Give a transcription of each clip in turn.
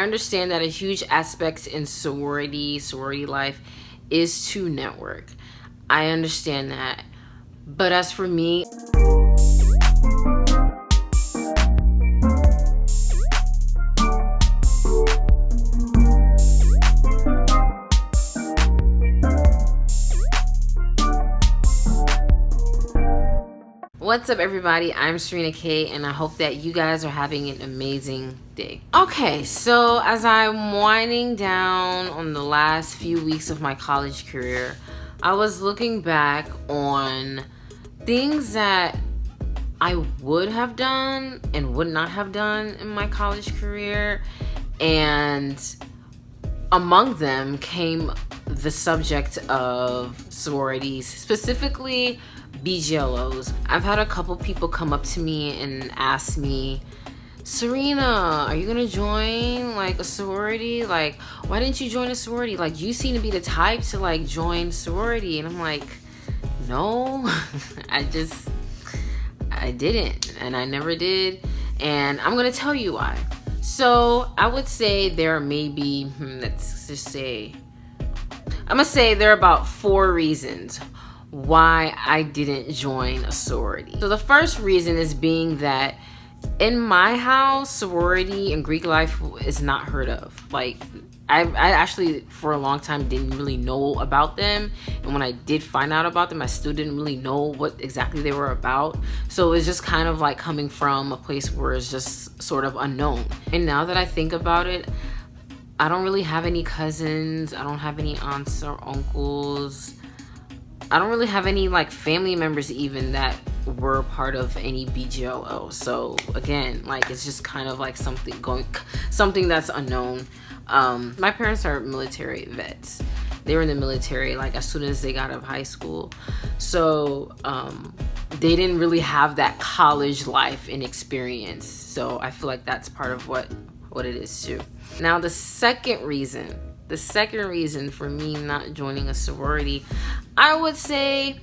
understand that a huge aspect in sorority life is to network. I understand that. But as for me, what's up everybody, I'm Serena K, and I hope that you guys are having an amazing day. Okay, so as I'm winding down on the last few weeks of my college career, I was looking back on things that I would have done and would not have done in my college career, and among them came the subject of sororities, specifically BLGOs. I've had a couple people come up to me and ask me, Serena, are you gonna join like a sorority? Like, why didn't you join a sorority? Like, you seem to be the type to like join sorority. And I'm like, no, I didn't, and I never did. And I'm gonna tell you why. So I would say there may be, let's just say, I'm gonna say there are about 4 reasons why I didn't join a sorority. So the first reason is being that in my house, sorority and Greek life is not heard of. Like, I actually for a long time didn't really know about them, and when I did find out about them, I still didn't really know what exactly they were about. So it's just kind of like coming from a place where it's just sort of unknown. And now that I think about it, I don't really have any cousins, I don't have any aunts or uncles, I don't really have any like family members even that were part of any BLGO. So again, like, it's just kind of like something that's unknown. My parents are military vets. They were in the military like as soon as they got out of high school. So they didn't really have that college life and experience. So I feel like that's part of what it is too. Now the second reason for me not joining a sorority, I would say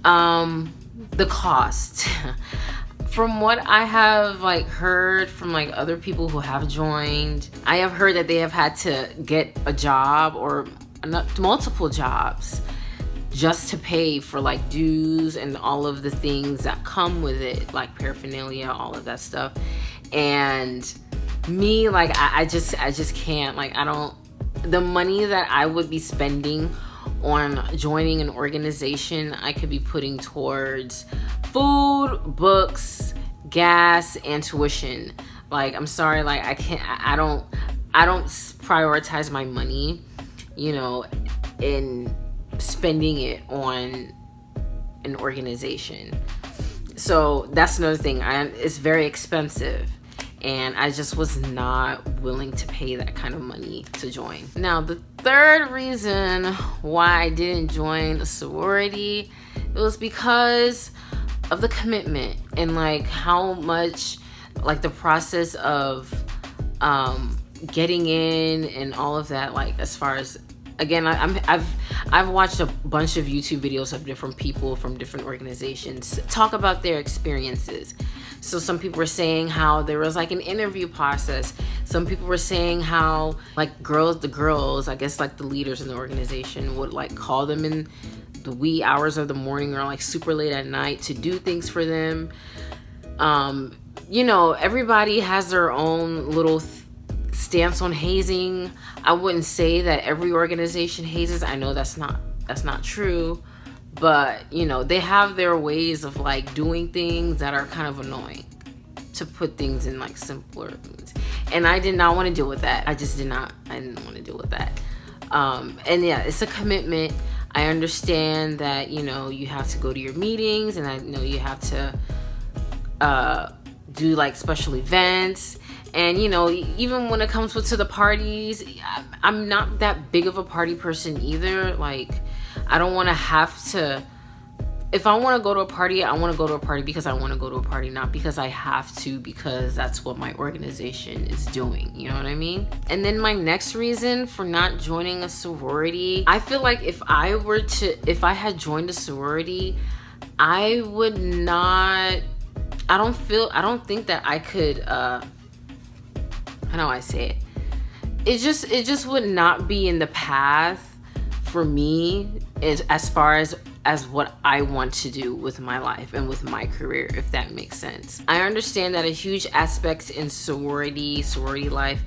the cost. From what I have like heard from like other people who have joined, I have heard that they have had to get a job or multiple jobs just to pay for like dues and all of the things that come with it, like paraphernalia, all of that stuff. And me, like, I just can't, like, the money that I would be spending on joining an organization, I could be putting towards food, books, gas, and tuition. Like, I'm sorry, like, I don't prioritize my money, you know, in spending it on an organization. So that's another thing. It's very expensive, and I just was not willing to pay that kind of money to join. Now, the third reason why I didn't join a sorority, it was because of the commitment and like how much, like the process of getting in and all of that. Like, as far as, again, I've watched a bunch of YouTube videos of different people from different organizations talk about their experiences. So some people were saying how there was like an interview process. Some people were saying how like the girls, I guess like the leaders in the organization would like call them in the wee hours of the morning or like super late at night to do things for them. You know, everybody has their own little stance on hazing. I wouldn't say that every organization hazes. I know that's not true. But, you know, they have their ways of like doing things that are kind of annoying, to put things in like simpler things. And I did not want to deal with that. I didn't want to deal with that. And yeah, it's a commitment. I understand that, you know, you have to go to your meetings, and I know you have to do like special events. And, you know, even when it comes to the parties, I'm not that big of a party person either. Like, I don't want to have to, if I want to go to a party, I want to go to a party because I want to go to a party, not because I have to, because that's what my organization is doing. You know what I mean? And then my next reason for not joining a sorority, I feel like if I had joined a sorority, I would not, I don't think that I could, how do I say it? it just would not be in the path for me as far as what I want to do with my life and with my career, if that makes sense. I understand that a huge aspect in sorority life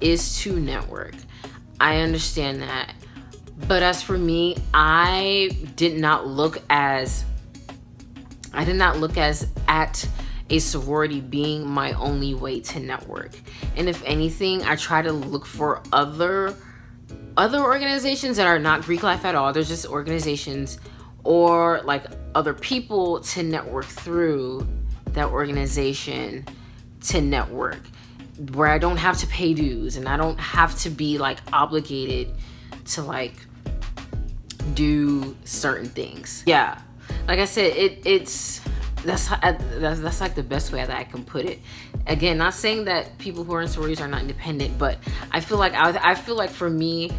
is to network. I understand that. But as for me, I did not look at a sorority being my only way to network. And if anything, I try to look for other organizations that are not Greek life at all. There's just organizations or like other people to network through that organization, to network where I don't have to pay dues and I don't have to be like obligated to like do certain things. Yeah, like I said, that's like the best way that I can put it. Again, not saying that people who are in sororities are not independent, but I feel like for me,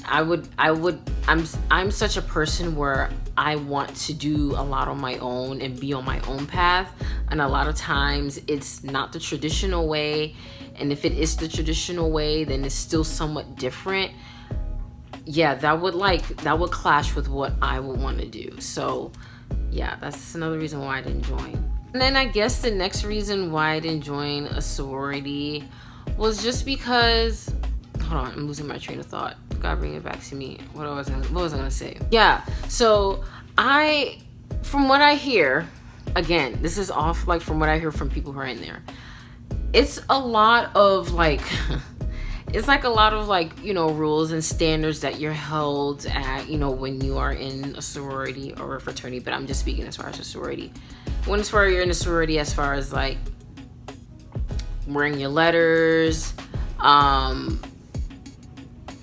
I'm such a person where I want to do a lot on my own and be on my own path, and a lot of times it's not the traditional way, and if it is the traditional way, then it's still somewhat different. Yeah, that would clash with what I would want to do. So yeah, that's another reason why I didn't join. And then I guess the next reason why I didn't join a sorority was just because, hold on, I'm losing my train of thought. God, bring it back to me. What was I gonna say? Yeah, so from what I hear, again, this is off like from what I hear from people who are in there, it's a lot of like it's like a lot of like, you know, rules and standards that you're held at, you know, when you are in a sorority or a fraternity. But I'm just speaking as far as a sorority. As far as you're in a sorority, as far as like wearing your letters,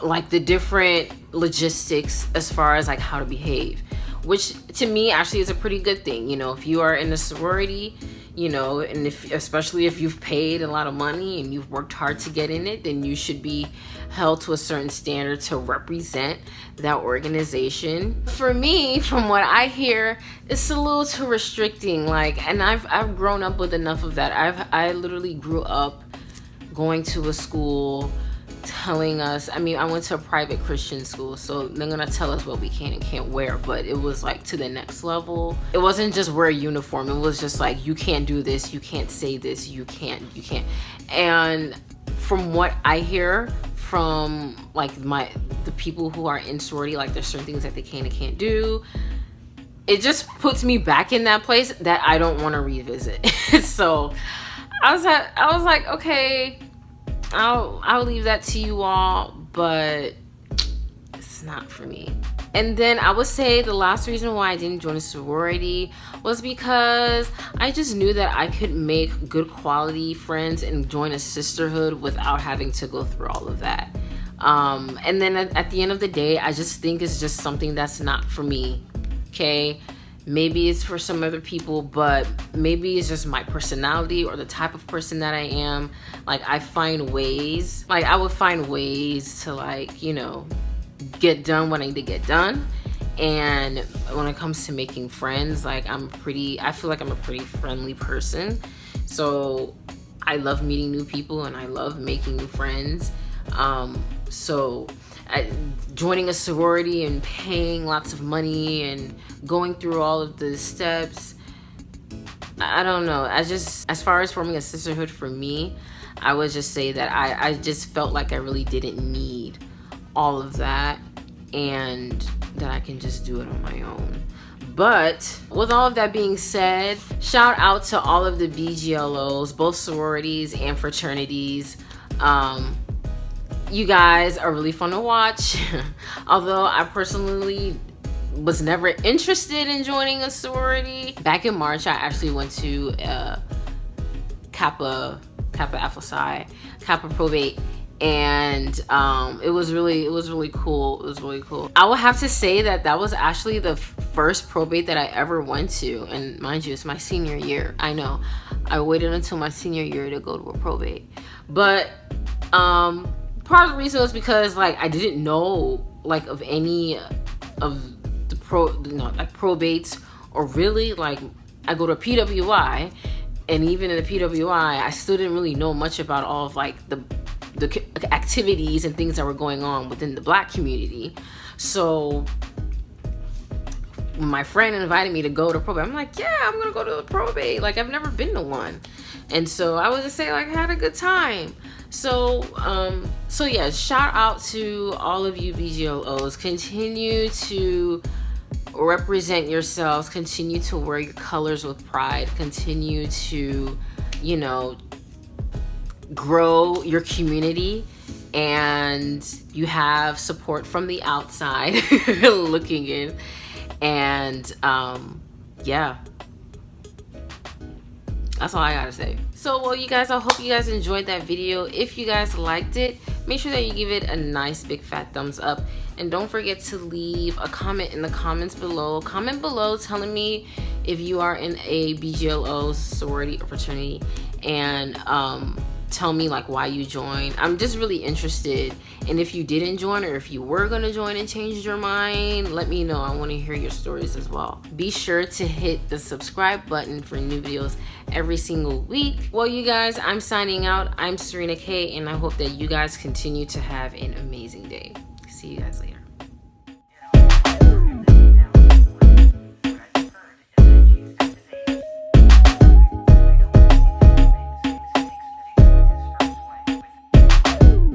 like the different logistics as far as like how to behave, which to me actually is a pretty good thing. You know, if you are in a sorority, you know, and especially if you've paid a lot of money and you've worked hard to get in it, then you should be held to a certain standard to represent that organization. For me, from what I hear, it's a little too restricting. Like, and I've grown up with enough of that. I literally grew up going to a school telling us, I mean, I went to a private Christian school, so they're gonna tell us what we can and can't wear, but it was like to the next level. It wasn't just wear a uniform, it was just like, you can't do this, you can't say this, you can't. And from what I hear from like the people who are in sorority, like there's certain things that they can and can't do. It just puts me back in that place that I don't want to revisit. So I was like, okay, I'll leave that to you all, but it's not for me. And then I would say the last reason why I didn't join a sorority was because I just knew that I could make good quality friends and join a sisterhood without having to go through all of that. And then at the end of the day, I just think it's just something that's not for me. Okay, maybe it's for some other people, but maybe it's just my personality or the type of person that I am. Like I would find ways to like, you know, get done what I need to get done. And when it comes to making friends, like I feel like I'm a pretty friendly person. So I love meeting new people and I love making new friends. So joining a sorority and paying lots of money and going through all of the steps, I don't know. As far as forming a sisterhood for me, I would just say that I just felt like I really didn't need all of that and that I can just do it on my own. But with all of that being said, shout out to all of the BGLOs, both sororities and fraternities. You guys are really fun to watch. Although I personally was never interested in joining a sorority. Back in March, I actually went to Kappa Alpha Psi, Kappa Probate, and it was really cool. It was really cool. I will have to say that was actually the first probate that I ever went to, and mind you, it's my senior year. I know I waited until my senior year to go to a probate, but part of the reason was because like I didn't know like of any of the probates, or really like I go to PWI, and even in the PWI I still didn't really know much about all of like the the activities and things that were going on within the Black community. So when my friend invited me to go to probate, I'm like, yeah, I'm gonna go to the probate. Like, I've never been to one. And so I would just say, like, I had a good time. So yeah, shout out to all of you BGLOs. Continue to represent yourselves. Continue to wear your colors with pride. Continue to, you know, grow your community. And you have support from the outside looking in. And yeah, that's all I gotta say. So, well, you guys, I hope you guys enjoyed that video. If you guys liked it, make sure that you give it a nice big fat thumbs up. And don't forget to leave a comment in the comments below. Comment below telling me if you are in a BGLO, sorority, or fraternity, and tell me like why you joined. I'm just really interested. And if you didn't join, or if you were gonna join and changed your mind, let me know. I want to hear your stories as well. Be sure to hit the subscribe button for new videos every single week. Well, you guys, I'm signing out. I'm Serena K, and I hope that you guys continue to have an amazing day. See you guys later.